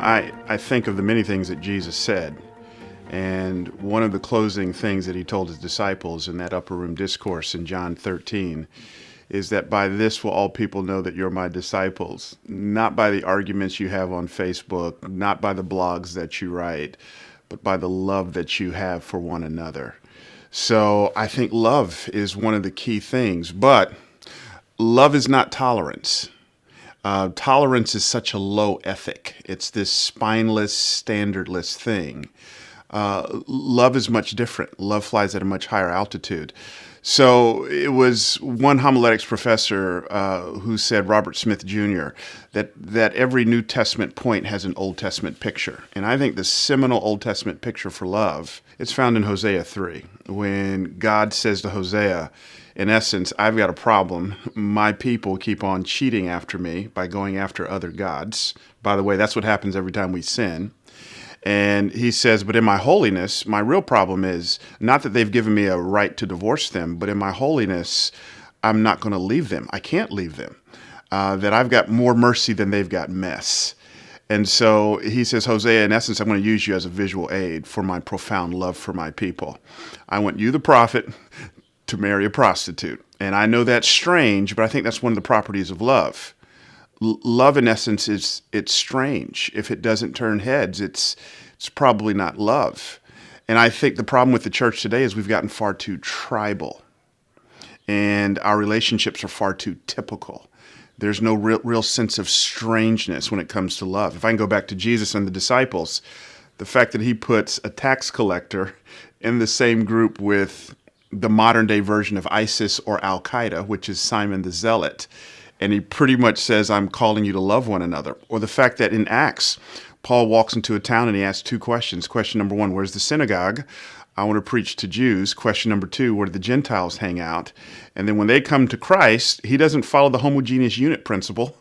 I think of the many things that Jesus said, and one of the closing things that he told his disciples in that upper room discourse in John 13 is that by this will all people know that you're my disciples, not by the arguments you have on Facebook, not by the blogs that you write, but by the love that you have for one another. So I think love is one of the key things, but love is not tolerance. Tolerance is such a low ethic. It's this spineless, standardless thing. Love is much different. Love flies at a much higher altitude. So it was one homiletics professor who said, Robert Smith Jr., that every New Testament point has an Old Testament picture. And I think the seminal Old Testament picture for love is found in Hosea 3, when God says to Hosea, in essence, I've got a problem. My people keep on cheating after me by going after other gods. By the way, that's what happens every time we sin. And he says, but in my holiness, my real problem is not that they've given me a right to divorce them, but in my holiness, I'm not going to leave them. I can't leave them. That I've got more mercy than they've got mess. And so he says, Hosea, in essence, I'm going to use you as a visual aid for my profound love for my people. I want you, the prophet, to marry a prostitute. And I know that's strange, but I think that's one of the properties of love. Love, in essence, it's strange. If it doesn't turn heads, it's probably not love. And I think the problem with the church today is we've gotten far too tribal, and our relationships are far too typical. There's no real sense of strangeness when it comes to love. If I can go back to Jesus and the disciples, the fact that he puts a tax collector in the same group with the modern day version of ISIS or Al Qaeda, which is Simon the Zealot, and he pretty much says, I'm calling you to love one another. Or the fact that in Acts, Paul walks into a town and he asks two questions. Question number one, where's the synagogue? I want to preach to Jews. Question number two, where do the Gentiles hang out? And then when they come to Christ, he doesn't follow the homogeneous unit principle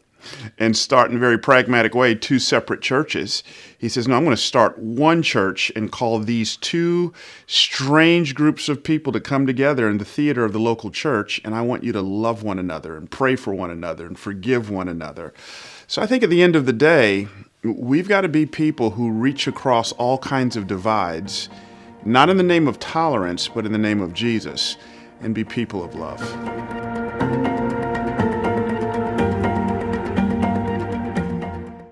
and start in a very pragmatic way two separate churches. He says, no, I'm going to start one church and call these two strange groups of people to come together in the theater of the local church, and I want you to love one another and pray for one another and forgive one another. So I think at the end of the day, we've got to be people who reach across all kinds of divides, not in the name of tolerance, but in the name of Jesus, and be people of love.